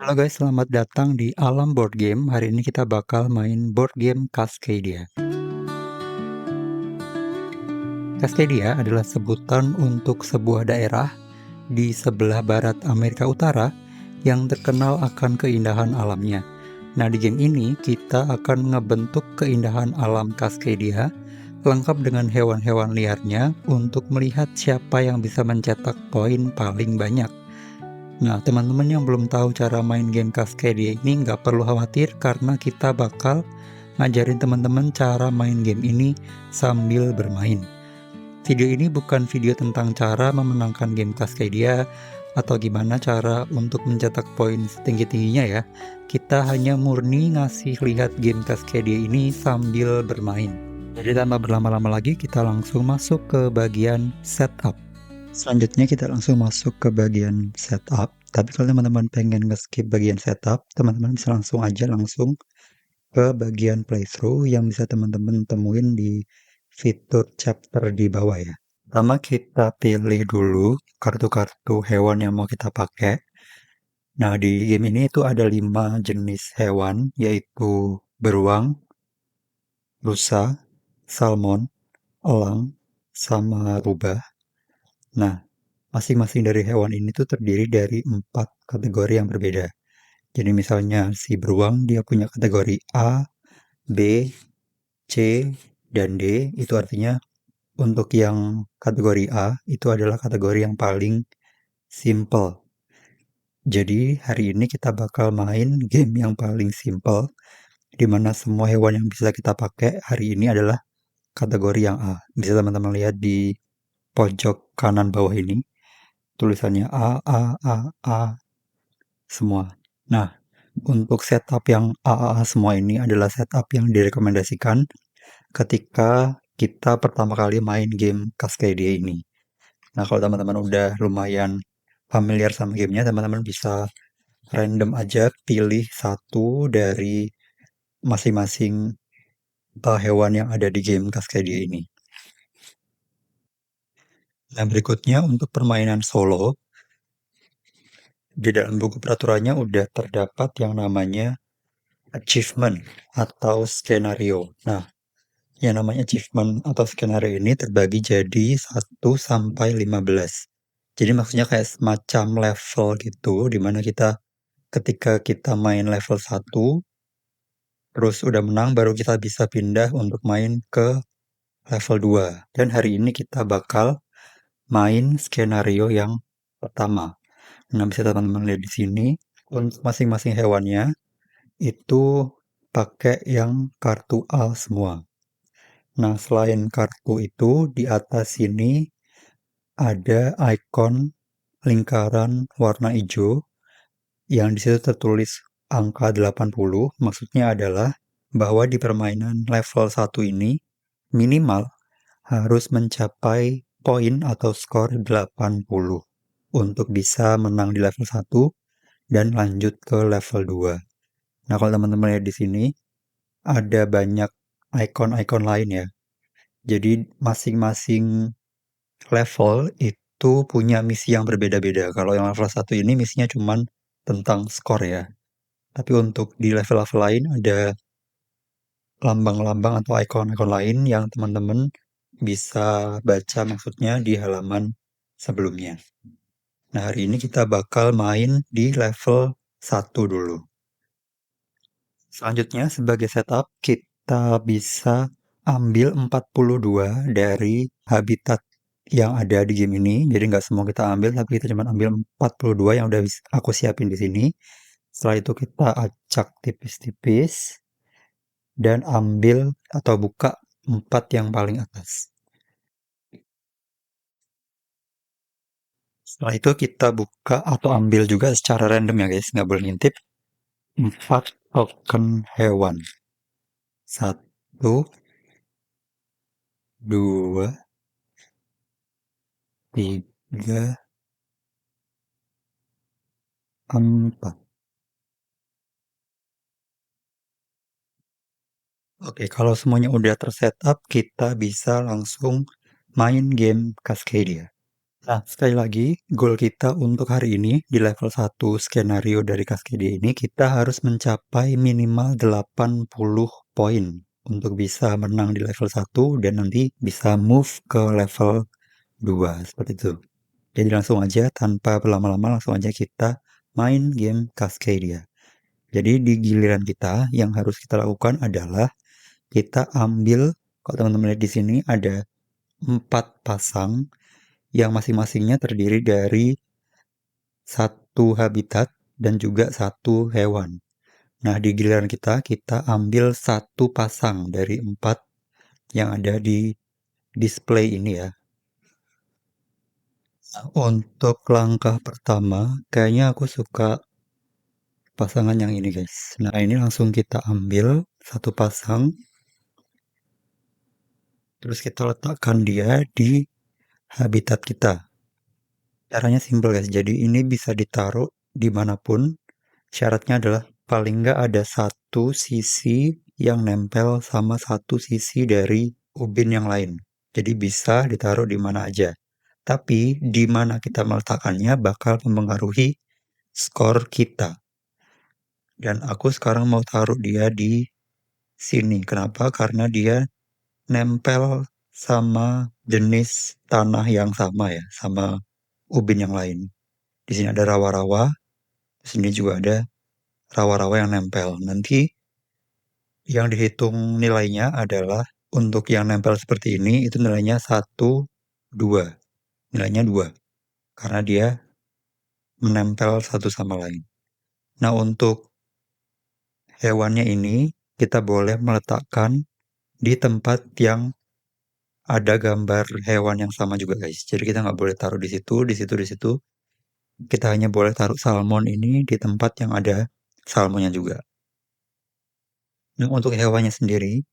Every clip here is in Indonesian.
Halo guys, selamat datang di Alam Board Game. Hari ini kita bakal main board game Cascadia. Cascadia adalah sebutan untuk sebuah daerah di sebelah barat Amerika Utara yang terkenal akan keindahan alamnya. Nah, di game ini kita akan ngebentuk keindahan alam Cascadia lengkap dengan hewan-hewan liarnya untuk melihat siapa yang bisa mencetak poin paling banyak. Nah, teman-teman yang belum tahu cara main game Cascadia ini nggak perlu khawatir karena kita bakal ngajarin teman-teman cara main game ini sambil bermain. Video ini bukan video tentang cara memenangkan game Cascadia atau gimana cara untuk mencetak poin setinggi-tingginya ya. Kita hanya murni ngasih lihat game Cascadia ini sambil bermain. Jadi tanpa berlama-lama lagi kita langsung masuk ke bagian setup. Selanjutnya kita langsung masuk ke bagian setup. Tapi kalau teman-teman pengen nge-skip bagian setup, teman-teman bisa langsung ke bagian playthrough yang bisa teman-teman temuin di fitur chapter di bawah ya. Pertama kita pilih dulu kartu-kartu hewan yang mau kita pakai. Nah, di game ini itu ada 5 jenis hewan, yaitu beruang, rusa, salmon, elang, sama rubah. Nah, masing-masing dari hewan ini tuh terdiri dari 4 kategori yang berbeda. Jadi misalnya si beruang dia punya kategori A, B, C, dan D. Itu artinya untuk yang kategori A itu adalah kategori yang paling simple. Jadi hari ini kita bakal main game yang paling simple, di mana semua hewan yang bisa kita pakai hari ini adalah kategori yang A. Bisa teman-teman lihat di pojok kanan bawah ini, tulisannya A semua. Nah, untuk setup yang AAA semua ini adalah setup yang direkomendasikan ketika kita pertama kali main game Cascadia ini. Nah, kalau teman-teman udah lumayan familiar sama gamenya, teman-teman bisa random aja pilih satu dari masing-masing hewan yang ada di game Cascadia ini. Nah, berikutnya untuk permainan solo, di dalam buku peraturannya udah terdapat yang namanya achievement atau skenario. Nah, yang namanya achievement atau skenario ini terbagi jadi 1 sampai 15. Jadi maksudnya kayak semacam level gitu, dimana kita ketika kita main level 1, terus udah menang baru kita bisa pindah untuk main ke level 2. Dan hari ini kita bakal main skenario yang pertama. Nah, bisa teman-teman lihat di sini, untuk masing-masing hewannya itu pakai yang kartu A semua. Nah, selain kartu itu, di atas sini ada ikon lingkaran warna hijau yang di situ tertulis angka 80. Maksudnya adalah bahwa di permainan level 1 ini minimal harus mencapai poin atau skor 80 untuk bisa menang di level 1 dan lanjut ke level 2. Nah, kalau teman-teman lihat di sini ada banyak ikon-ikon lain ya. Jadi masing-masing level itu punya misi yang berbeda-beda. Kalau yang level 1 ini misinya cuman tentang skor ya. Tapi untuk di level-level lain ada lambang-lambang atau ikon-ikon lain yang teman-teman bisa baca maksudnya di halaman sebelumnya. Nah, hari ini kita bakal main di level 1 dulu. Selanjutnya sebagai setup kita bisa ambil 42 dari habitat yang ada di game ini. Jadi nggak semua kita ambil, tapi kita cuma ambil 42 yang udah aku siapin di sini. Setelah itu kita acak tipis-tipis dan ambil atau buka 4 yang paling atas. Setelah itu kita buka atau ambil juga secara random ya guys, nggak boleh ngintip. 4 token hewan. 1, 2, 3, 4. Oke, kalau semuanya udah tersetup, kita bisa langsung main game Cascadia. Nah, sekali lagi, goal kita untuk hari ini di level 1 skenario dari Cascadia ini, kita harus mencapai minimal 80 poin untuk bisa menang di level 1 dan nanti bisa move ke level 2, seperti itu. Jadi langsung aja, tanpa berlama-lama, langsung aja kita main game Cascadia. Jadi di giliran kita, yang harus kita lakukan adalah kita ambil, kalau teman-teman lihat di sini ada 4 pasang yang masing-masingnya terdiri dari satu habitat dan juga satu hewan. Nah, di giliran kita, kita ambil satu pasang dari 4 yang ada di display ini ya. Nah, untuk langkah pertama, kayaknya aku suka pasangan yang ini guys. Nah, ini langsung kita ambil satu pasang, terus kita letakkan dia di habitat kita. Caranya simpel guys, jadi ini bisa ditaruh dimanapun. Syaratnya adalah paling nggak ada satu sisi yang nempel sama satu sisi dari ubin yang lain. Jadi bisa ditaruh di mana aja. Tapi di mana kita meletakkannya bakal mempengaruhi skor kita. Dan aku sekarang mau taruh dia di sini. Kenapa? Karena dia nempel sama jenis tanah yang sama ya, sama ubin yang lain. Di sini ada rawa-rawa, di sini juga ada rawa-rawa yang nempel. Nanti yang dihitung nilainya adalah untuk yang nempel seperti ini itu nilainya 1, 2. Nilainya 2 karena dia menempel satu sama lain. Nah, untuk hewannya ini kita boleh meletakkan di tempat yang ada gambar hewan yang sama juga guys. Jadi kita nggak boleh taruh di situ, di situ, di situ. Kita hanya boleh taruh salmon ini di tempat yang ada salmonnya juga. Nah, untuk hewannya sendiri,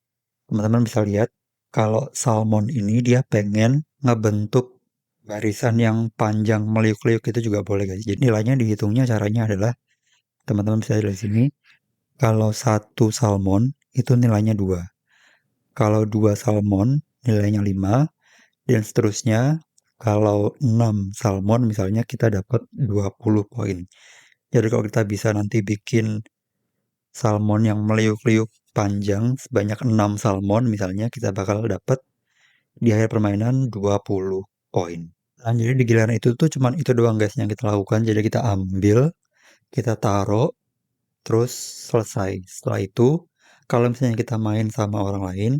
teman-teman bisa lihat kalau salmon ini dia pengen ngebentuk barisan yang panjang meliuk-liuk itu juga boleh guys. Jadi nilainya dihitungnya caranya adalah teman-teman bisa lihat di sini. Kalau satu salmon itu nilainya 2. Kalau 2 salmon nilainya 5 dan seterusnya. Kalau 6 salmon misalnya kita dapat 20 poin. Jadi kalau kita bisa nanti bikin salmon yang meliuk-liuk panjang sebanyak 6 salmon misalnya kita bakal dapat di akhir permainan 20 poin. Nah, jadi di giliran itu tuh cuman itu doang guys yang kita lakukan. Jadi kita ambil, kita taruh, terus selesai. Setelah itu, kalau misalnya kita main sama orang lain,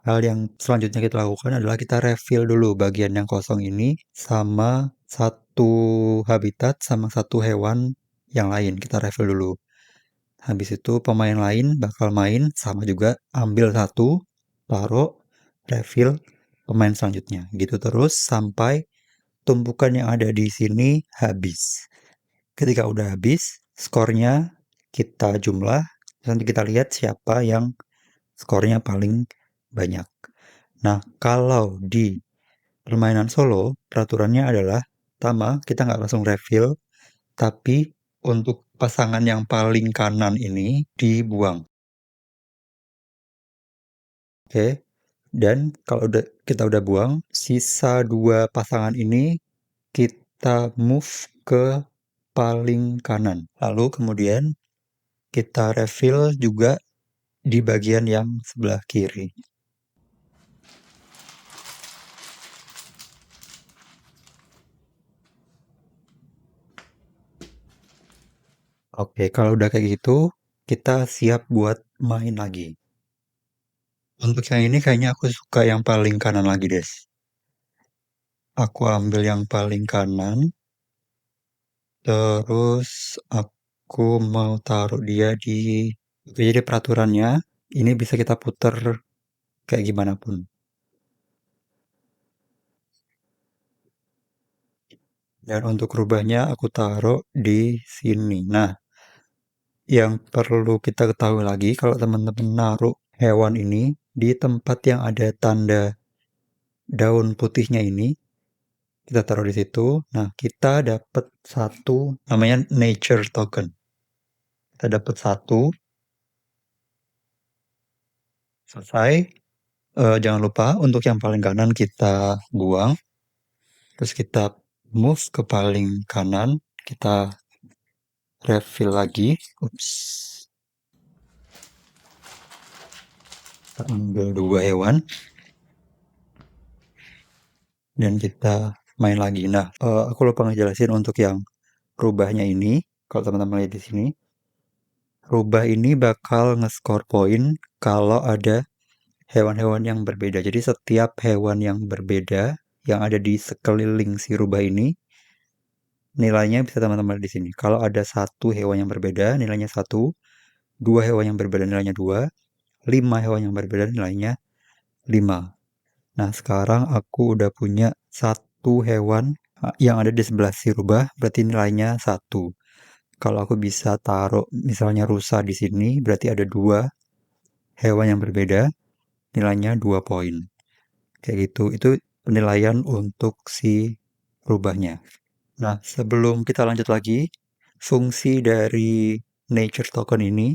hal yang selanjutnya kita lakukan adalah kita refill dulu bagian yang kosong ini sama satu habitat sama satu hewan yang lain. Kita refill dulu. Habis itu pemain lain bakal main sama juga ambil satu, taruh, refill pemain selanjutnya. Gitu terus sampai tumpukan yang ada di sini habis. Ketika udah habis, skornya kita jumlah, nanti kita lihat siapa yang skornya paling banyak. Nah, kalau di permainan solo, peraturannya adalah pertama, kita nggak langsung refill, tapi untuk pasangan yang paling kanan ini dibuang. Oke, dan kalau kita udah buang, sisa 2 pasangan ini kita move ke paling kanan. Lalu kemudian kita refill juga di bagian yang sebelah kiri. Oke, kalau udah kayak gitu, kita siap buat main lagi. Untuk yang ini kayaknya aku suka yang paling kanan lagi, Des. Aku ambil yang paling kanan, terus aku mau taruh dia di... Oke, jadi peraturannya, ini bisa kita puter kayak gimana pun. Dan untuk rubahnya aku taruh di sini. Nah, yang perlu kita ketahui lagi kalau teman-teman naruh hewan ini di tempat yang ada tanda daun putihnya ini, kita taruh di situ. Nah, kita dapat satu namanya nature token. Kita dapat satu, selesai. Jangan lupa untuk yang paling kanan kita buang. Terus kita move ke paling kanan, kita refill lagi. Ups. Kita ambil 2 hewan. Dan kita main lagi. Nah, aku lupa ngejelasin untuk yang rubahnya ini. Kalau teman-teman lihat di sini, rubah ini bakal nge-score poin kalau ada hewan-hewan yang berbeda. Jadi setiap hewan yang berbeda yang ada di sekeliling si rubah ini, nilainya bisa teman-teman lihat di sini. Kalau ada 1 hewan yang berbeda, nilainya 1, 2 hewan yang berbeda, nilainya 2, 5 hewan yang berbeda, nilainya 5. Nah, sekarang aku udah punya 1 hewan yang ada di sebelah si rubah, berarti nilainya 1. Kalau aku bisa taruh misalnya rusa di sini, berarti ada 2 hewan yang berbeda, nilainya 2 poin. Kayak gitu, itu penilaian untuk si rubahnya. Nah, sebelum kita lanjut lagi, fungsi dari nature token ini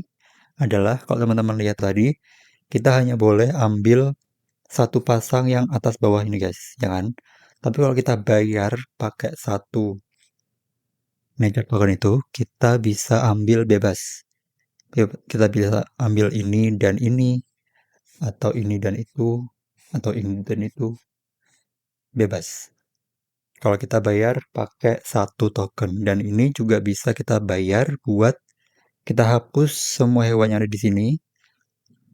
adalah, kalau teman-teman lihat tadi, kita hanya boleh ambil 1 pasang yang atas bawah ini guys, ya kan? Tapi kalau kita bayar pakai 1 nature token itu, kita bisa ambil bebas. Kita bisa ambil ini dan ini, atau ini dan itu, atau ini dan itu, bebas. Kalau kita bayar pakai 1 token, dan ini juga bisa kita bayar buat kita hapus semua hewan yang ada di sini,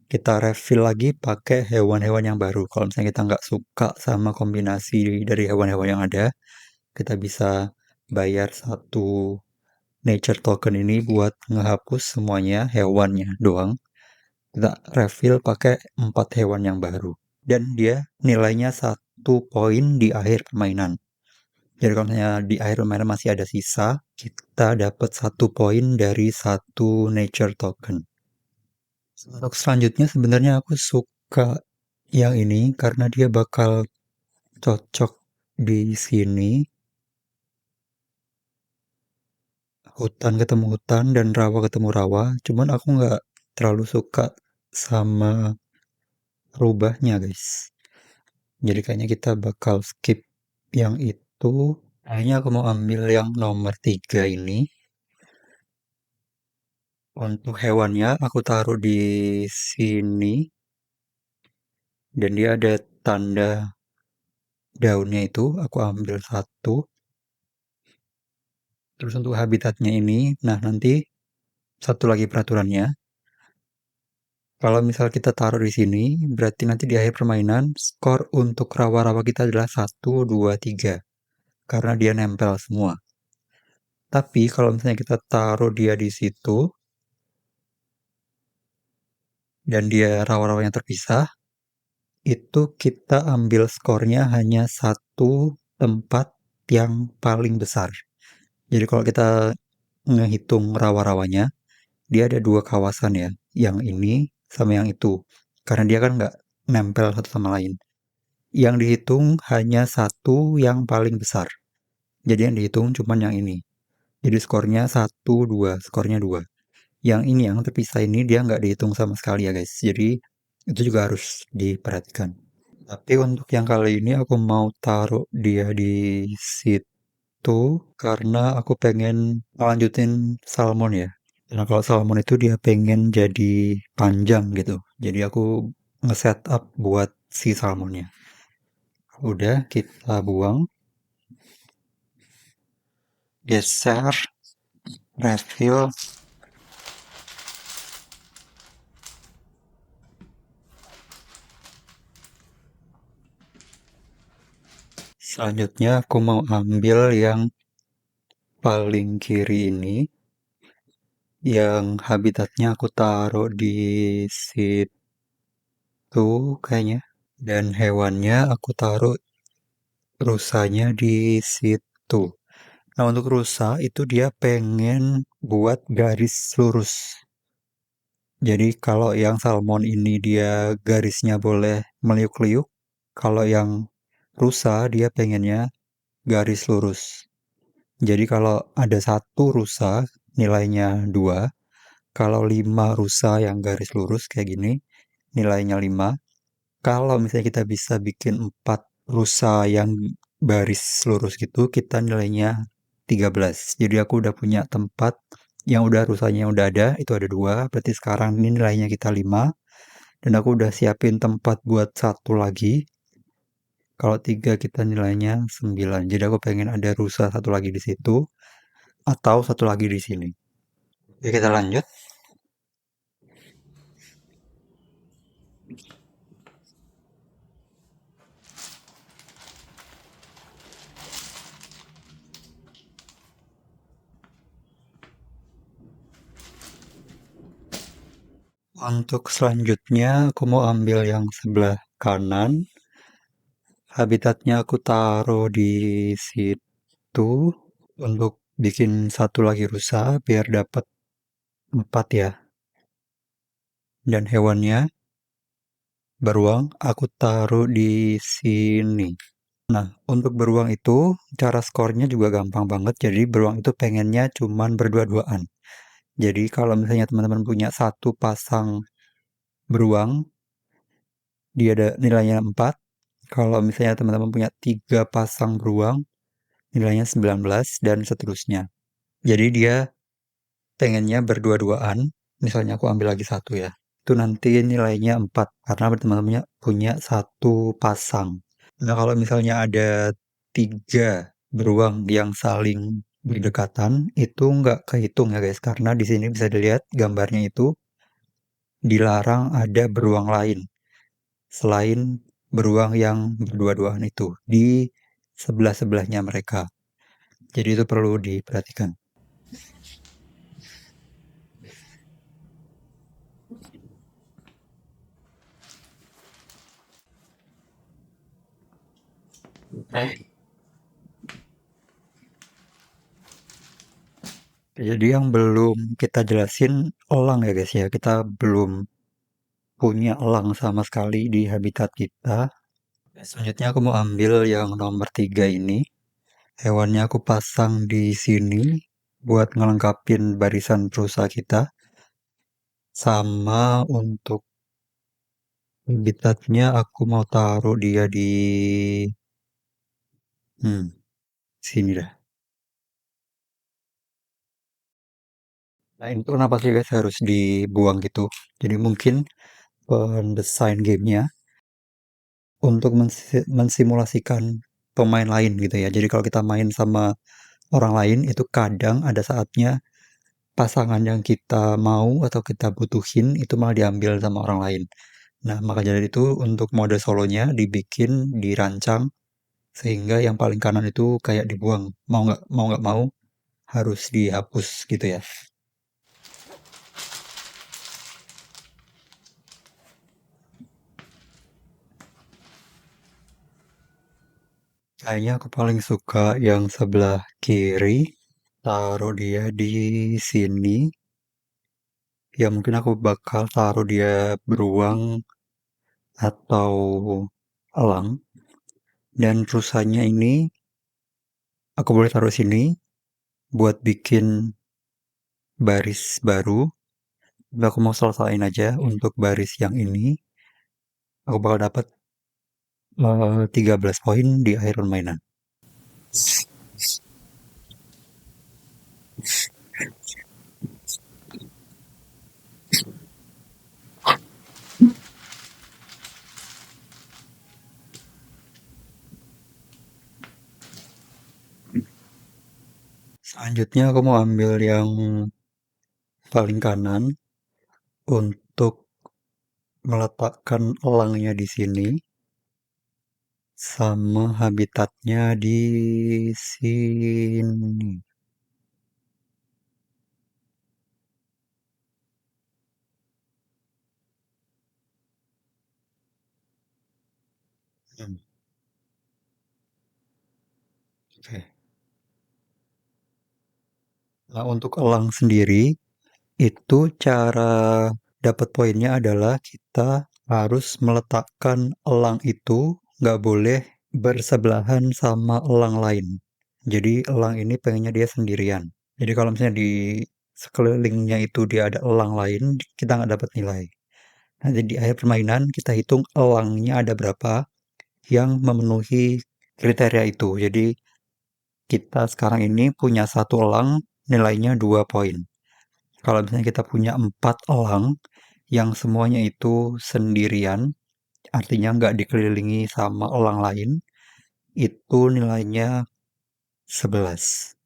kita refill lagi pakai hewan-hewan yang baru. Kalau misalnya kita nggak suka sama kombinasi dari hewan-hewan yang ada, kita bisa bayar 1 nature token ini buat ngehapus semuanya hewannya doang. Kita refill pakai 4 hewan yang baru. Dan dia nilainya 1 poin di akhir permainan. Jadi kalau misalnya di akhir permainan masih ada sisa, kita dapat 1 poin dari 1 nature token. Untuk selanjutnya sebenarnya aku suka yang ini karena dia bakal cocok di sini. Hutan ketemu hutan dan rawa ketemu rawa. Cuman aku nggak terlalu suka sama rubahnya guys. Jadi kayaknya kita bakal skip yang itu. Kayaknya aku mau ambil yang nomor 3 ini. Untuk hewannya aku taruh di sini. Dan dia ada tanda daunnya itu. Aku ambil 1. Terus untuk habitatnya ini. Nah nanti satu lagi peraturannya. Kalau misal kita taruh di sini, berarti nanti di akhir permainan, skor untuk rawa-rawa kita adalah 1, 2, 3. Karena dia nempel semua. Tapi kalau misalnya kita taruh dia di situ, dan dia rawa-rawa yang terpisah, itu kita ambil skornya hanya 1 tempat yang paling besar. Jadi kalau kita ngehitung rawa-rawanya, dia ada 2 kawasan ya, yang ini sama yang itu. Karena dia kan nggak nempel satu sama lain. Yang dihitung hanya 1 yang paling besar. Jadi yang dihitung cuma yang ini. Jadi skornya 1, 2, skornya 2. Yang ini yang terpisah ini dia nggak dihitung sama sekali ya guys. Jadi itu juga harus diperhatikan. Tapi untuk yang kali ini aku mau taruh dia di situ karena aku pengen lanjutin salmon ya. Nah kalau salmon itu dia pengen jadi panjang gitu. Jadi aku nge-set up buat si salmonnya. Udah kita buang. Geser. Refill. Selanjutnya aku mau ambil yang paling kiri ini. Yang habitatnya aku taruh di situ kayaknya. Dan hewannya aku taruh rusanya di situ. Nah untuk rusa itu dia pengen buat garis lurus. Jadi kalau yang salmon ini dia garisnya boleh meliuk-liuk. Kalau yang rusa dia pengennya garis lurus. Jadi kalau ada 1 rusa nilainya 2. Kalau 5 rusa yang garis lurus kayak gini nilainya 5. Kalau misalnya kita bisa bikin 4 rusa yang baris lurus gitu, kita nilainya 13. Jadi aku udah punya tempat yang udah rusanya udah ada, itu ada 2, berarti sekarang ini nilainya kita 5. Dan aku udah siapin tempat buat satu lagi. Kalau 3 kita nilainya 9. Jadi aku pengen ada rusa satu lagi di situ, atau satu lagi di sini. Oke, kita lanjut. Untuk selanjutnya, aku mau ambil yang sebelah kanan. Habitatnya aku taruh di situ untuk bikin satu lagi rusa biar dapat 4 ya. Dan hewannya, beruang, aku taruh di sini. Nah, untuk beruang itu, cara skornya juga gampang banget. Jadi beruang itu pengennya cuman berdua-duaan. Jadi kalau misalnya teman-teman punya satu pasang beruang, dia ada nilainya 4. Kalau misalnya teman-teman punya 3 pasang beruang, nilainya 19 dan seterusnya. Jadi dia pengennya berdua-duaan. Misalnya aku ambil lagi satu ya. Itu nanti nilainya 4 karena teman-teman punya satu pasang. Nah, kalau misalnya ada 3 beruang yang saling berdekatan, itu nggak kehitung ya guys, karena di sini bisa dilihat gambarnya itu dilarang ada beruang lain selain beruang yang berdua-duaan itu di sebelah-sebelahnya mereka. Jadi itu perlu diperhatikan. Jadi yang belum kita jelasin elang ya guys ya, kita belum punya elang sama sekali di habitat kita. Selanjutnya aku mau ambil yang nomor 3 ini. Hewannya aku pasang di sini buat ngelengkapin barisan perusa kita. Sama untuk habitatnya aku mau taruh dia di sini dah. Nah, itu kenapa sih guys harus dibuang gitu? Jadi mungkin pendesain gamenya untuk mensimulasikan pemain lain gitu ya. Jadi kalau kita main sama orang lain itu kadang ada saatnya pasangan yang kita mau atau kita butuhin itu malah diambil sama orang lain. Nah, maka dari itu untuk mode solonya dibikin, dirancang sehingga yang paling kanan itu kayak dibuang. Mau nggak mau harus dihapus gitu ya. Kayaknya aku paling suka yang sebelah kiri. Taruh dia di sini. Ya mungkin aku bakal taruh dia beruang atau elang. Dan rusanya ini aku boleh taruh sini buat bikin baris baru. Tapi aku mau selesain aja untuk baris yang ini. Aku bakal dapat 13 poin di akhir permainan. Selanjutnya aku mau ambil yang paling kanan untuk meletakkan elangnya di sini sama habitatnya di sini. Hmm, Oke. Nah, untuk elang sendiri itu cara dapat poinnya adalah kita harus meletakkan elang itu nggak boleh bersebelahan sama elang lain. Jadi elang ini pengennya dia sendirian. Jadi kalau misalnya di sekelilingnya itu dia ada elang lain, kita nggak dapat nilai. Nanti di akhir permainan kita hitung elangnya ada berapa yang memenuhi kriteria itu. Jadi kita sekarang ini punya satu elang nilainya 2 poin. Kalau misalnya kita punya 4 elang yang semuanya itu sendirian, artinya nggak dikelilingi sama elang lain, itu nilainya 11.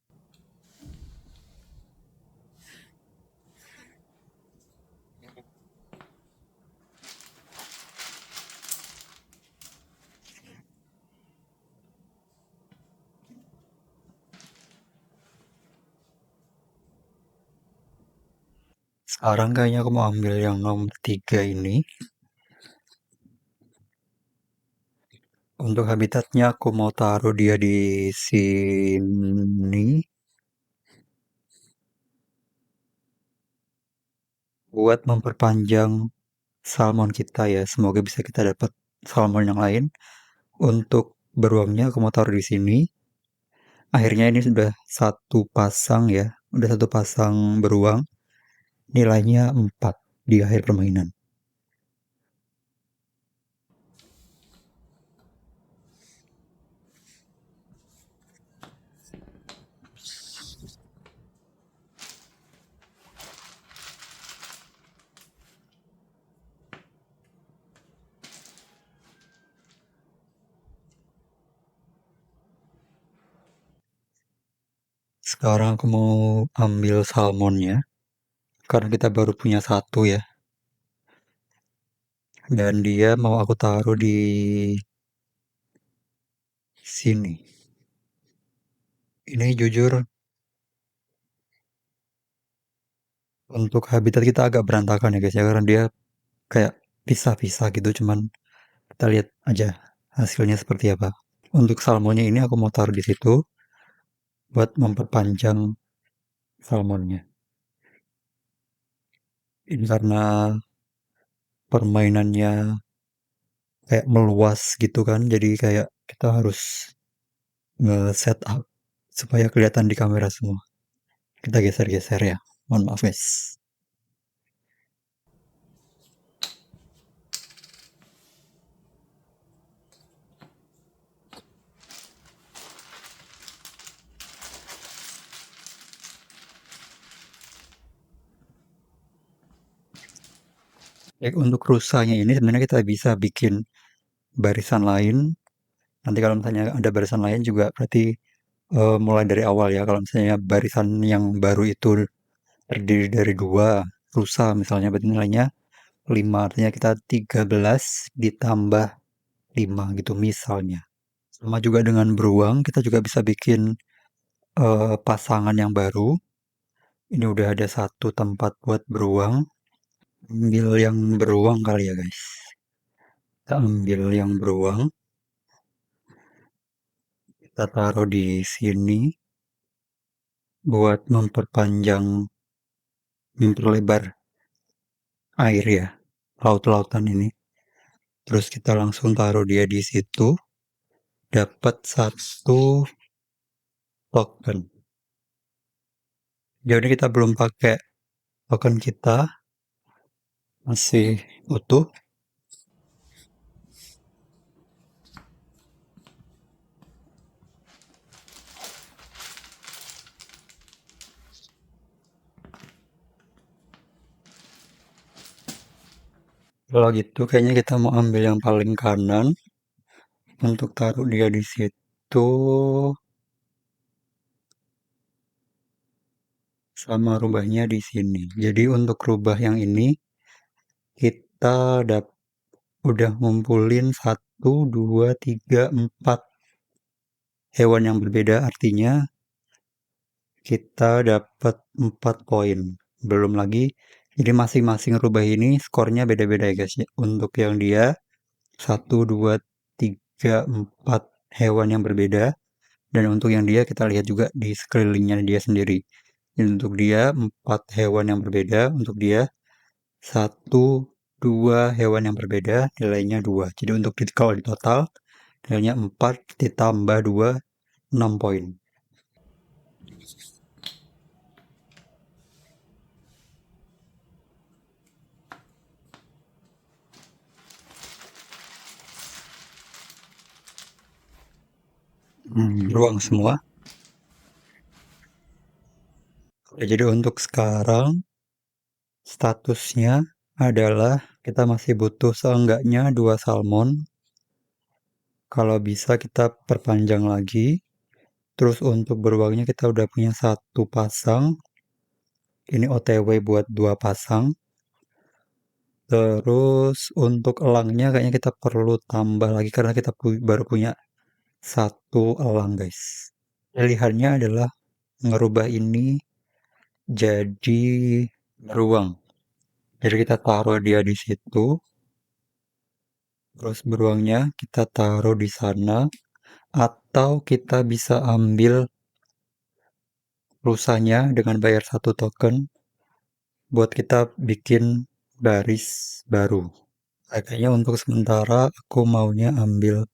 Sekarang kayaknya aku mau ambil yang nomor 3 ini. Untuk habitatnya aku mau taruh dia di sini buat memperpanjang salmon kita ya. Semoga bisa kita dapat salmon yang lain. Untuk beruangnya aku mau taruh di sini. Akhirnya ini sudah satu pasang ya. Udah satu pasang beruang. Nilainya 4 di akhir permainan. Sekarang aku mau ambil salmonnya. Karena kita baru punya satu ya. Dan dia mau aku taruh di sini. Ini jujur untuk habitat kita agak berantakan ya guys ya. Karena dia kayak pisah-pisah gitu. Cuman kita lihat aja hasilnya seperti apa. Untuk salmonnya ini aku mau taruh di situ. Buat memperpanjang salmonnya. Ini karena permainannya kayak meluas gitu kan. Jadi kayak kita harus nge-set up supaya kelihatan di kamera semua. Kita geser-geser ya. Mohon maaf guys. Ya, untuk rusanya ini sebenarnya kita bisa bikin barisan lain. Nanti kalau misalnya ada barisan lain juga berarti mulai dari awal ya. Kalau misalnya barisan yang baru itu terdiri dari dua rusa misalnya berarti nilainya 5. Artinya kita 13 ditambah 5 gitu misalnya. Sama juga dengan beruang, kita juga bisa bikin pasangan yang baru. Ini udah ada satu tempat buat beruang. Ambil yang beruang kali ya guys. Kita ambil yang beruang. Kita taruh di sini buat memperlebar air ya, laut-lautan ini. Terus kita langsung taruh dia di situ, dapat satu token. Jadi kita belum pakai token kita, masih utuh. Kalau gitu kayaknya kita mau ambil yang paling kanan untuk taruh dia di situ sama rubahnya di sini. Jadi untuk rubah yang ini kita udah ngumpulin 1, 2, 3, 4 hewan yang berbeda, artinya kita dapat 4 poin. Belum lagi, jadi masing-masing rubah ini skornya beda-beda ya guys. Untuk yang dia 1, 2, 3, 4 hewan yang berbeda. Dan untuk yang dia kita lihat juga di sekelilingnya dia sendiri. Dan untuk dia 4 hewan yang berbeda. Untuk dia 1, 2 hewan yang berbeda, nilainya 2. Jadi untuk kalau di total, nilainya 4 ditambah 2, 6 poin. Beruang semua. Jadi untuk sekarang statusnya adalah kita masih butuh seenggaknya 2 salmon. Kalau bisa kita perpanjang lagi. Terus untuk beruangnya kita udah punya 1 pasang. Ini OTW buat 2 pasang. Terus untuk elangnya kayaknya kita perlu tambah lagi karena kita baru punya 1 elang, guys. Pilihannya adalah ngerubah ini jadi beruang. Jadi kita taruh dia di situ, terus beruangnya kita taruh di sana, atau kita bisa ambil rusanya dengan bayar 1 token buat kita bikin baris baru. Kayaknya untuk sementara aku maunya ambil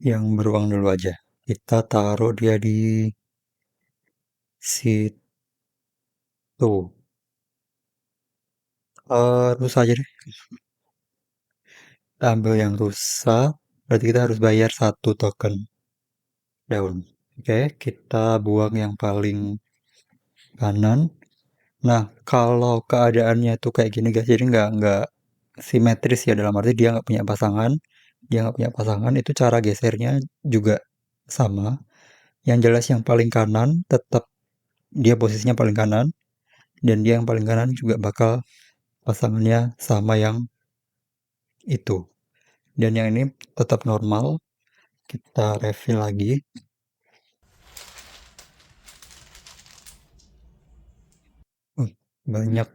yang beruang dulu aja. Kita taruh dia di situ. Rusa aja deh. Kita ambil yang rusa, berarti kita harus bayar 1 token daun. Oke, kita buang yang paling kanan. Nah, kalau keadaannya tuh kayak gini guys, jadi nggak simetris ya, dalam arti dia nggak punya pasangan, itu cara gesernya juga sama. Yang jelas yang paling kanan tetap dia posisinya paling kanan, dan dia yang paling kanan juga bakal pasangannya sama yang itu. Dan yang ini tetap normal, kita refill lagi. Banyak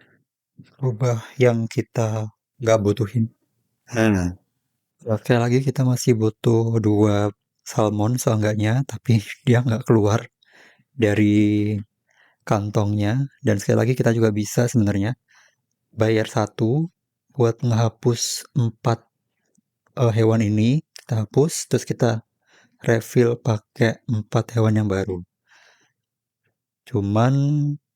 rubah yang kita nggak butuhin. Nah, sekali lagi kita masih butuh 2 salmon seenggaknya, tapi dia nggak keluar dari kantongnya. Dan sekali lagi kita juga bisa sebenarnya bayar 1 buat ngehapus 4 hewan ini. Kita hapus, terus kita refill pakai 4 hewan yang baru. Cuman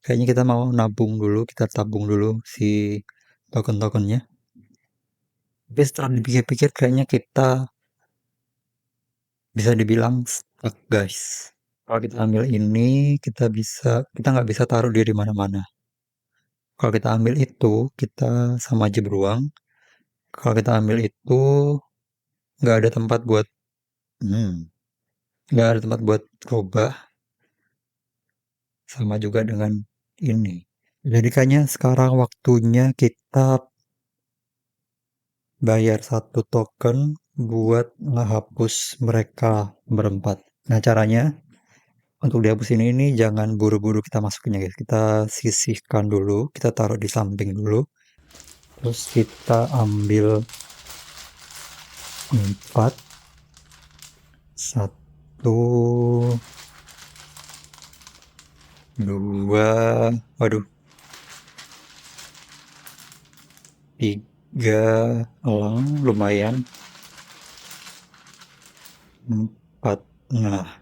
kayaknya kita mau nabung dulu, kita tabung dulu si token-tokennya. Tapi setelah dipikir-pikir kayaknya kita bisa dibilang stuck, guys. Kalau kita ambil ini, kita nggak bisa taruh dia di mana-mana. Kalau kita ambil itu, kita sama aja beruang. Kalau kita ambil itu, nggak ada tempat buat, hmm, nggak ada tempat buat rubah, sama juga dengan ini. Jadi kayaknya sekarang waktunya kita bayar 1 token buat ngehapus mereka berempat. Nah caranya, untuk dihapus ini jangan buru-buru kita masukin ya guys. Kita sisihkan dulu, kita taruh di samping dulu. Terus kita ambil 4, 1, 2, waduh, 3 elang lumayan, 4. Nah,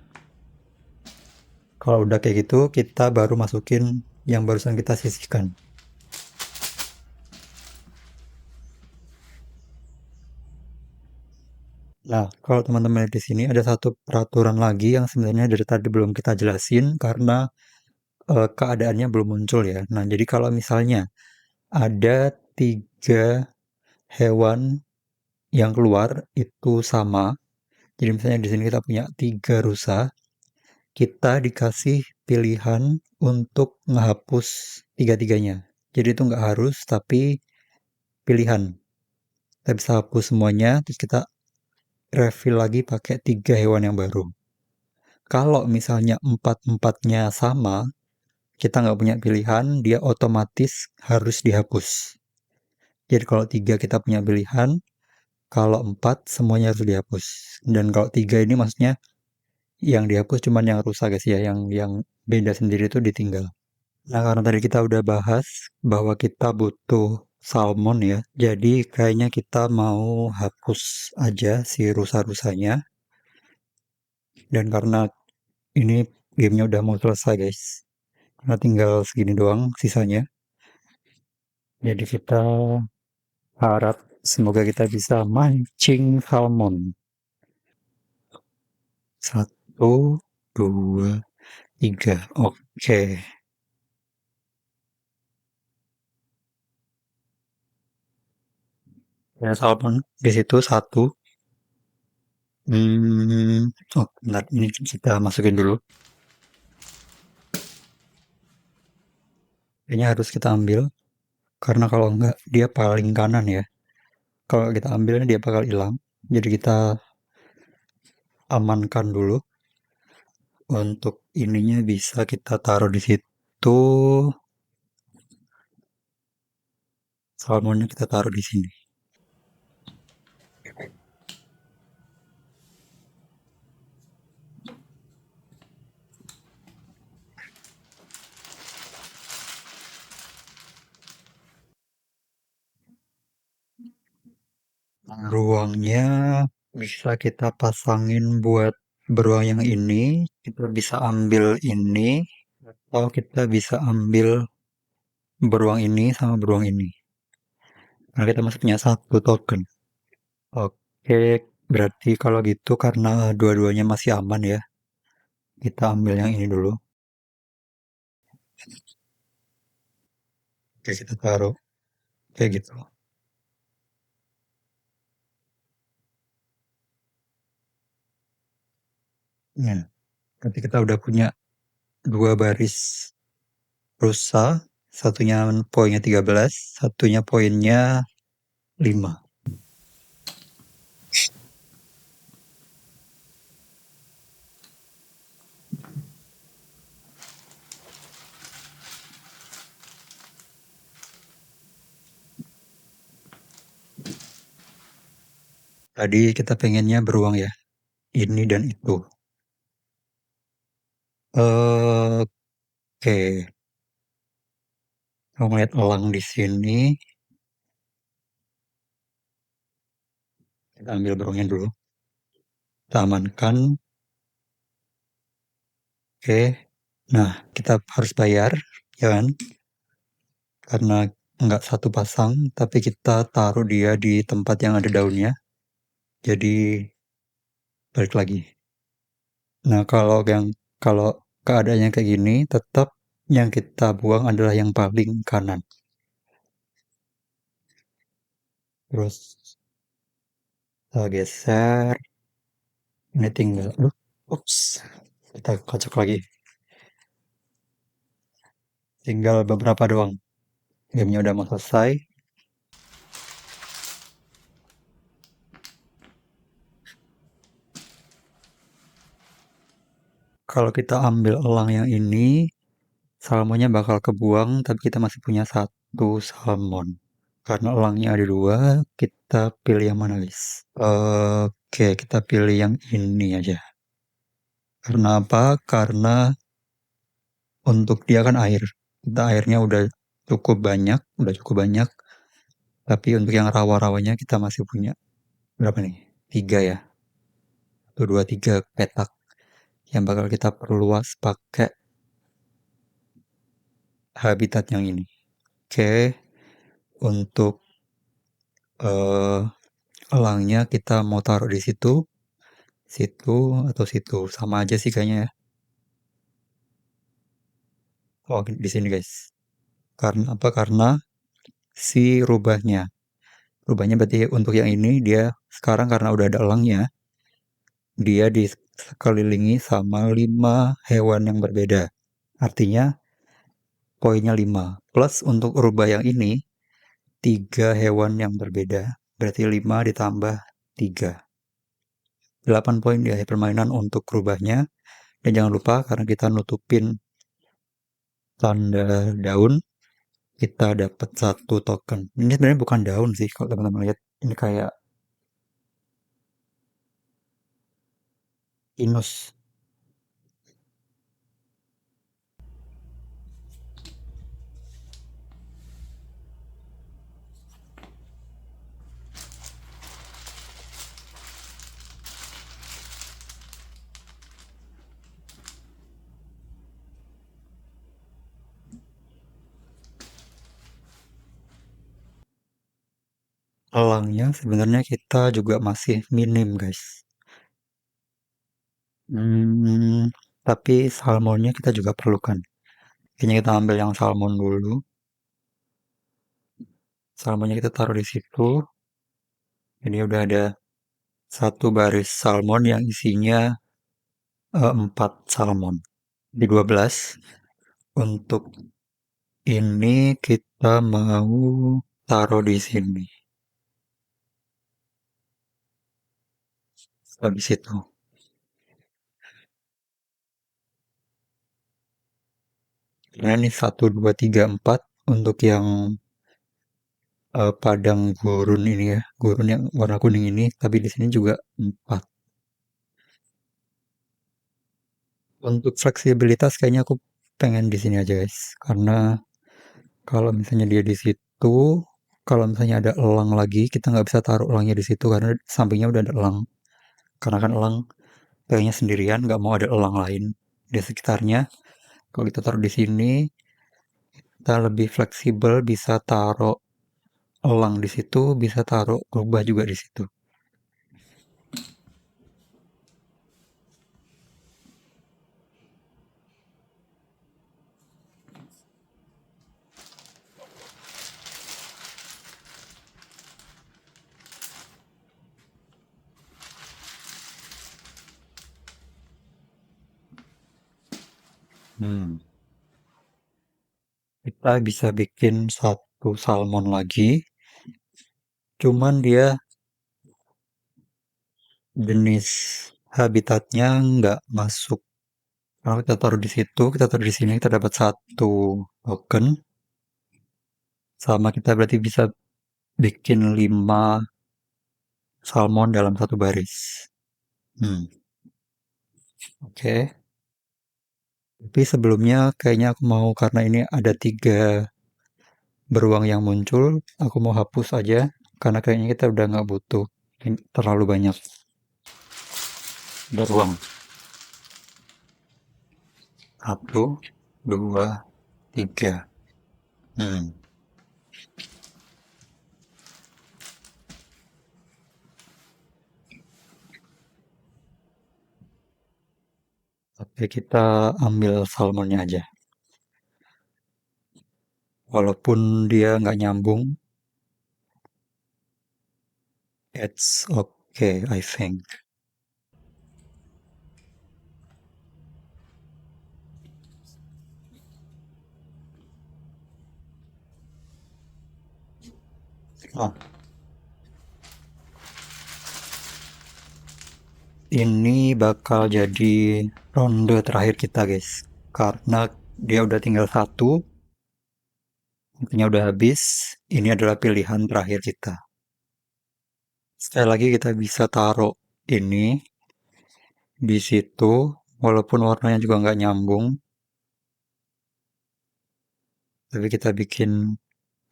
kalau udah kayak gitu kita baru masukin yang barusan kita sisihkan. Nah, kalau teman-teman lihat di sini ada satu peraturan lagi yang sebenarnya dari tadi belum kita jelasin karena keadaannya belum muncul ya. Nah, jadi kalau misalnya ada 3 hewan yang keluar itu sama. Jadi misalnya di sini kita punya 3 rusa, kita dikasih pilihan untuk ngehapus tiga-tiganya. Jadi itu nggak harus, tapi pilihan. Kita bisa hapus semuanya, terus kita refill lagi pakai 3 hewan yang baru. Kalau misalnya 4-empatnya sama, kita nggak punya pilihan, dia otomatis harus dihapus. Jadi kalau 3 kita punya pilihan, kalau 4 semuanya harus dihapus. Dan kalau 3 ini maksudnya yang dihapus cuman yang rusak guys ya, yang beda sendiri itu ditinggal. Nah karena tadi kita udah bahas bahwa kita butuh salmon ya, jadi kayaknya kita mau hapus aja si rusa-rusanya. Dan karena ini gamenya udah mau selesai guys, karena tinggal segini doang sisanya. Jadi kita harap semoga kita bisa mancing salmon. Satu, dua, tiga. Oke. Ya, salmon di situ satu. Oh, bentar. Ini kita masukin dulu. Kayaknya harus kita ambil. Karena kalau enggak, dia paling kanan ya. Kalau kita ambilnya dia bakal hilang. Jadi kita amankan dulu. Untuk ininya bisa kita taruh di situ. Salmonnya kita taruh di sini. Beruangnya bisa kita pasangin buat beruang yang ini. Kita bisa ambil ini. Atau kita bisa ambil beruang ini sama beruang ini. Karena kita masih punya satu token. Oke, berarti kalau gitu karena dua-duanya masih aman ya. Kita ambil yang ini dulu. Oke, kita taruh kayak gitu. Nah, nanti kita udah punya dua baris rusa, satunya poinnya 13, satunya poinnya 5. Tadi kita pengennya beruang ya, ini dan itu. Oke, kalau ngeliat elang di sini, kita ambil beruangnya dulu. Kita amankan. Oke, nah kita harus bayar, ya kan? Karena nggak satu pasang, tapi kita taruh dia di tempat yang ada daunnya. Jadi balik lagi. Nah, kalau keadaannya kayak gini, tetap yang kita buang adalah yang paling kanan. Terus kita geser. Ini tinggal, ups, kita kocok lagi. Tinggal beberapa doang. Gamenya udah mau selesai. Kalau kita ambil elang yang ini, salmonnya bakal kebuang, tapi kita masih punya satu salmon. Karena elangnya ada dua, kita pilih yang mana, guys? Oke, kita pilih yang ini aja. Karena apa? Karena untuk dia kan air. Kita airnya udah cukup banyak. Tapi untuk yang rawa-rawanya kita masih punya berapa nih? Tiga ya. Satu, dua, tiga petak yang bakal kita perluas pakai habitat yang ini. Oke, untuk eh, elangnya kita mau taruh di situ, situ atau situ, sama aja sih kayaknya ya. Oh, di sini guys. Karena apa? Karena si rubahnya. Rubahnya berarti untuk yang ini dia sekarang karena udah ada elangnya, dia dikelilingi sama 5 hewan yang berbeda. Artinya poinnya 5. Plus untuk rubah yang ini 3 hewan yang berbeda. Berarti 5 ditambah 3. 8 poin di akhir permainan untuk rubahnya. Dan jangan lupa karena kita nutupin tanda daun, kita dapat satu token. Ini sebenarnya bukan daun sih kalau teman-teman lihat. Ini kayak inus. Elangnya sebenarnya kita juga masih minim guys. Tapi salmonnya kita juga perlukan. Kayaknya kita ambil yang salmon dulu. Salmonnya kita taruh di situ. Ini udah ada satu baris salmon yang isinya 4 salmon. Di 12. Untuk ini kita mau taruh di sini. Habis itu. Nah, ini 1, 2, 3, 4 untuk yang padang gurun ini ya. Gurun yang warna kuning ini. Tapi di sini juga 4. Untuk fleksibilitas kayaknya aku pengen di sini aja guys. Karena kalau misalnya dia di situ, kalau misalnya ada elang lagi, kita nggak bisa taruh elangnya di situ karena sampingnya udah ada elang. Karena kan elang kayaknya sendirian, nggak mau ada elang lain di sekitarnya. Kalau kita taruh di sini, kita lebih fleksibel, bisa taruh elang di situ, bisa taruh rubah juga di situ. Hmm. Kita bisa bikin satu salmon lagi, cuman dia jenis habitatnya nggak masuk. Kalau kita taruh di situ, kita taruh di sini, kita dapat satu token, sama kita berarti bisa bikin 5 salmon dalam satu baris. Hmm, oke. Tapi sebelumnya kayaknya aku mau, karena ini ada 3 beruang yang muncul, aku mau hapus aja, karena kayaknya kita udah nggak butuh. Ini terlalu banyak beruang. 1, 2, 3. Hmm. Oke, kita ambil salmonnya aja. Walaupun dia nggak nyambung, it's okay, I think. Ah, ini bakal jadi ronde terakhir kita, guys. Karena dia udah tinggal satu, waktunya udah habis. Ini adalah pilihan terakhir kita. Sekali lagi kita bisa taruh ini di situ, walaupun warnanya juga nggak nyambung. Tapi kita bikin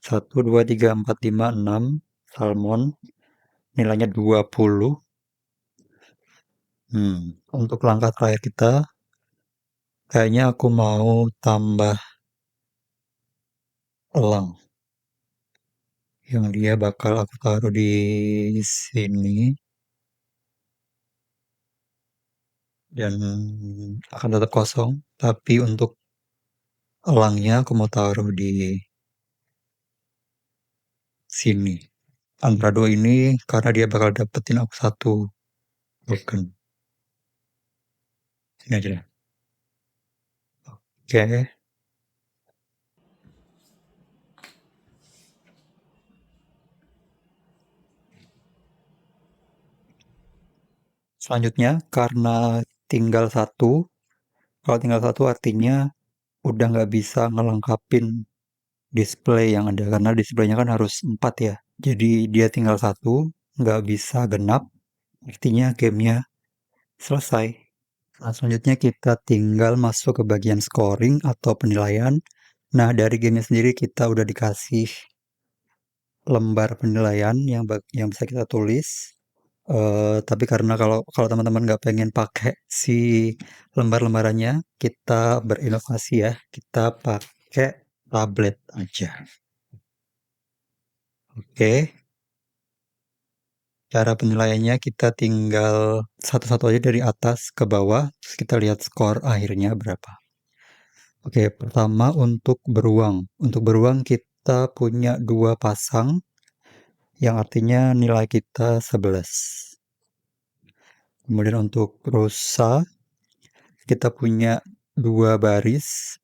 1, 2, 3, 4, 5, 6 salmon. Nilainya 20. Untuk langkah terakhir kita, kayaknya aku mau tambah elang. Yang dia bakal aku taruh di sini. Dan akan tetap kosong. Tapi untuk elangnya aku mau taruh di sini. Antara dua ini, karena dia bakal dapetin aku satu token. Sini aja deh. Oke. Selanjutnya, karena tinggal satu, kalau tinggal satu artinya udah nggak bisa ngelengkapin display yang ada, karena displaynya kan harus 4 ya. Jadi dia tinggal satu, nggak bisa genap, artinya gamenya selesai. Nah, selanjutnya kita tinggal masuk ke bagian scoring atau penilaian. Nah, dari gamenya sendiri kita udah dikasih lembar penilaian yang bisa kita tulis. Tapi karena kalau kalau teman-teman nggak pengen pakai si lembar-lembarannya, kita berinovasi ya. Kita pakai tablet aja. Oke. Cara penilaiannya kita tinggal satu-satu aja dari atas ke bawah, terus kita lihat skor akhirnya berapa. Oke, pertama untuk beruang. Untuk beruang kita punya 2 pasang, yang artinya nilai kita 11. Kemudian untuk rusa, kita punya 2 baris,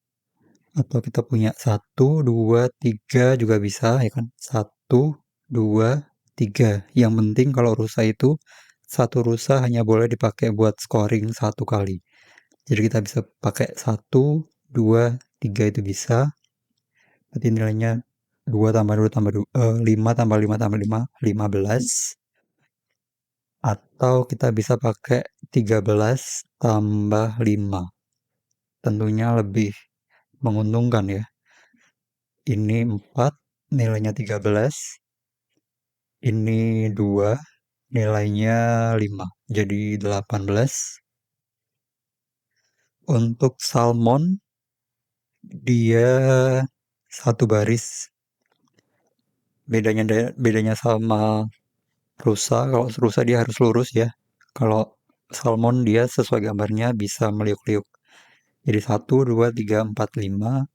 atau kita punya 1, 2, 3 juga bisa, ya kan? 1, 2, 3. Yang penting kalau rusa itu, satu rusa hanya boleh dipakai buat scoring 1 kali. Jadi kita bisa pakai 1, 2, 3 itu bisa. Berarti nilainya 2 tambah 2 tambah 2, 5 tambah 5 tambah 5, 15. Atau kita bisa pakai 13 tambah 5. Tentunya lebih menguntungkan ya. Ini 4, nilainya 13. Ini 2, nilainya 5. Jadi 18. Untuk salmon, dia satu baris. Bedanya sama rusa, kalau rusa dia harus lurus ya. Kalau salmon dia sesuai gambarnya bisa meliuk-liuk. Jadi 1, 2, 3, 4, 5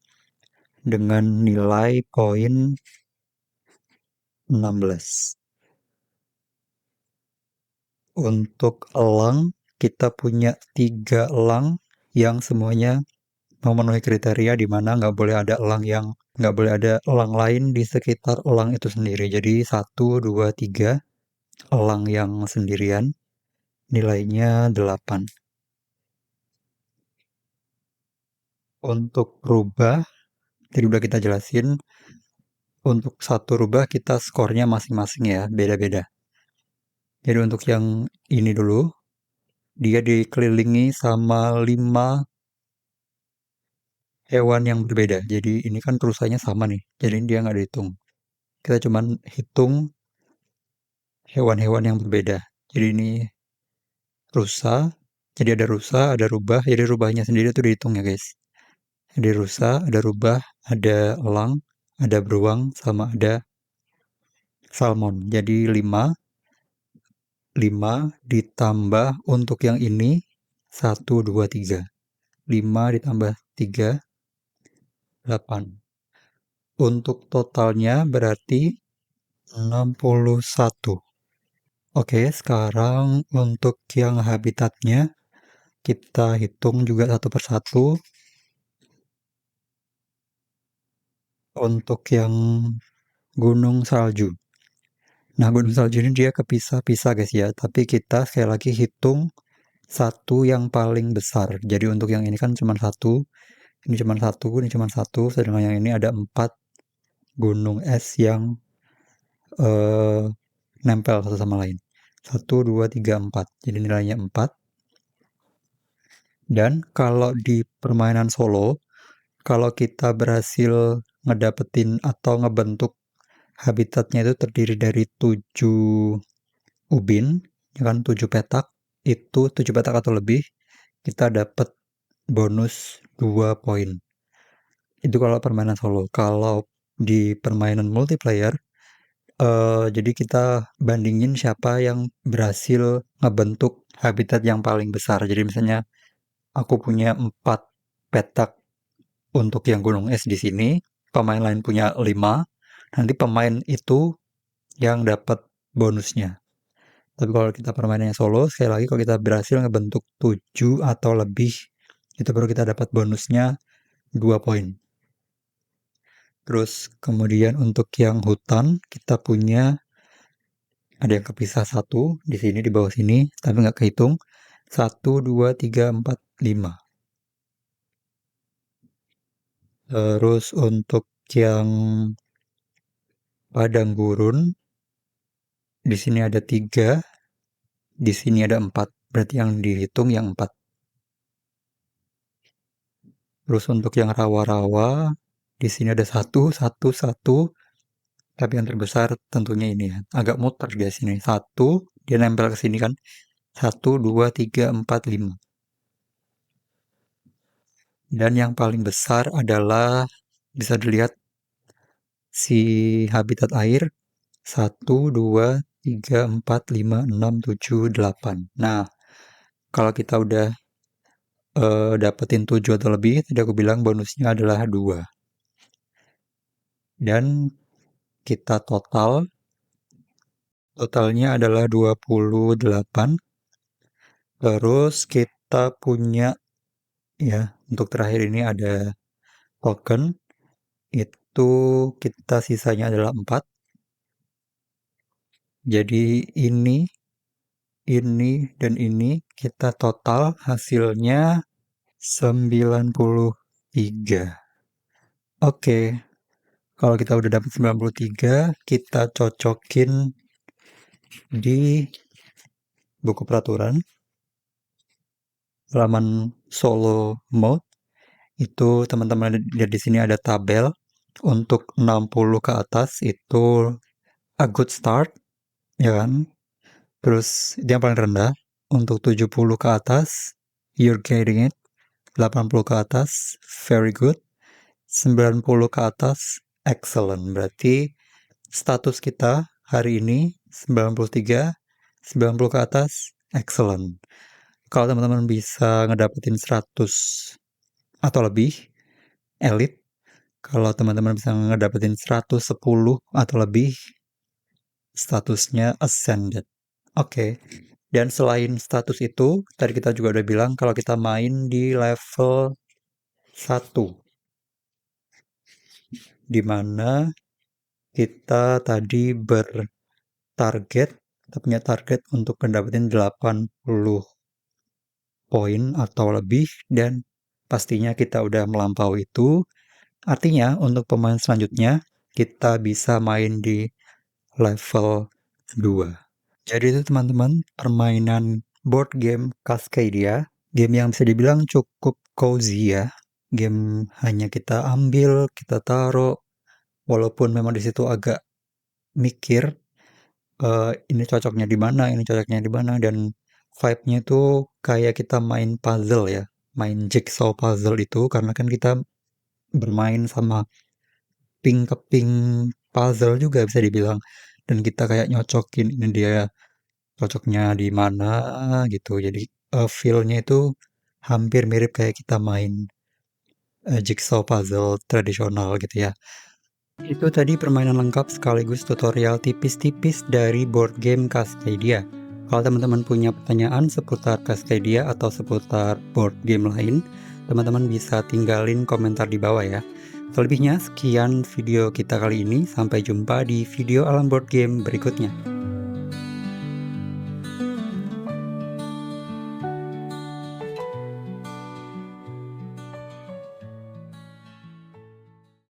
dengan nilai poin 16. Untuk elang, kita punya 3 elang yang semuanya memenuhi kriteria di mana nggak boleh ada elang lain di sekitar elang itu sendiri. Jadi 1, 2, 3 elang yang sendirian, nilainya 8. Untuk rubah, tadi udah kita jelasin, untuk satu rubah kita skornya masing-masing ya, beda-beda. Jadi untuk yang ini dulu, dia dikelilingi sama 5 hewan yang berbeda. Jadi ini kan rusanya sama nih, jadi dia nggak dihitung. Kita cuman hitung hewan-hewan yang berbeda. Jadi ini rusa, jadi ada rusa, ada rubah, jadi rubahnya sendiri tuh dihitung ya guys. Ada rusa, ada rubah, ada elang, ada beruang, sama ada salmon. Jadi 5 ditambah untuk yang ini 1, 2, 3. 5 ditambah 3, 8. Untuk totalnya berarti 61. Oke, sekarang untuk yang habitatnya kita hitung juga satu persatu. Untuk yang gunung salju. Nah, gunung salju ini dia kepisah-pisah guys ya, tapi kita sekali lagi hitung satu yang paling besar. Jadi untuk yang ini kan cuma satu, ini cuma satu, ini cuma satu, sedangkan yang ini ada 4 gunung es yang nempel satu sama lain. 1, 2, 3, 4. Jadi nilainya 4. Dan kalau di permainan solo, kalau kita berhasil ngedapetin atau ngebentuk habitatnya itu terdiri dari 7 ubin, ya kan 7 petak, itu 7 petak atau lebih, kita dapat bonus 2 poin. Itu kalau permainan solo. Kalau di permainan multiplayer, jadi kita bandingin siapa yang berhasil ngebentuk habitat yang paling besar. Jadi misalnya aku punya 4 petak untuk yang gunung es di sini, pemain lain punya 5, nanti pemain itu yang dapat bonusnya. Tapi kalau kita permainannya solo, sekali lagi kalau kita berhasil ngebentuk 7 atau lebih, itu baru kita dapat bonusnya 2 poin. Terus kemudian untuk yang hutan, kita punya ada yang kepisah 1 di sini, di bawah sini, tapi nggak kehitung. 1, 2, 3, 4, 5. Terus untuk yang padang gurun, di sini ada 3, di sini ada 4. Berarti yang dihitung yang 4. Terus untuk yang rawa-rawa, di sini ada 1, 1, 1. Tapi yang terbesar tentunya ini ya. Agak muter guys ini. 1, dia nempel ke sini kan. 1, 2, 3, 4, 5. Dan yang paling besar adalah, bisa dilihat si habitat air. 1, 2, 3, 4, 5, 6, 7, 8. Nah, kalau kita udah dapetin 7 atau lebih, tadi aku bilang bonusnya adalah 2. Dan kita totalnya adalah 28. Terus kita punya, ya, untuk terakhir ini ada token, itu kita sisanya adalah 4. Jadi ini, dan ini kita total hasilnya 93. Oke, kalau kita udah dapat 93, kita cocokin di buku peraturan, halaman solo mode. Itu teman-teman lihat di sini ada tabel. Untuk 60 ke atas itu a good start, ya kan? Terus itu yang paling rendah. Untuk 70 ke atas, you're getting it. 80 ke atas, very good. 90 ke atas, excellent. Berarti status kita hari ini 93, 90 ke atas, excellent. Kalau teman-teman bisa ngedapetin 100 atau lebih, elite. Kalau teman-teman bisa ngedapetin 110 atau lebih, statusnya ascended. Oke. Dan selain status itu, tadi kita juga udah bilang kalau kita main di level 1, di mana kita tadi kita punya target untuk mendapatkan 80 poin atau lebih, dan pastinya kita udah melampaui itu. Artinya untuk pemain selanjutnya, kita bisa main di level 2. Jadi itu teman-teman, permainan board game Cascadia, game yang bisa dibilang cukup cozy ya. Game hanya kita ambil, kita taruh, walaupun memang di situ agak mikir, ini cocoknya di mana, ini cocoknya di mana, dan vibe-nya itu kayak kita main puzzle ya, main jigsaw puzzle itu, karena kan kita bermain sama keping puzzle juga bisa dibilang, dan kita kayak nyocokin ini dia cocoknya di mana gitu. Jadi feel-nya itu hampir mirip kayak kita main jigsaw puzzle tradisional gitu ya. Itu tadi permainan lengkap sekaligus tutorial tipis-tipis dari board game Cascadia. Kalau teman-teman punya pertanyaan seputar Cascadia atau seputar board game lain, teman-teman bisa tinggalin komentar di bawah ya. Selebihnya, sekian video kita kali ini. Sampai jumpa di video alam board game berikutnya.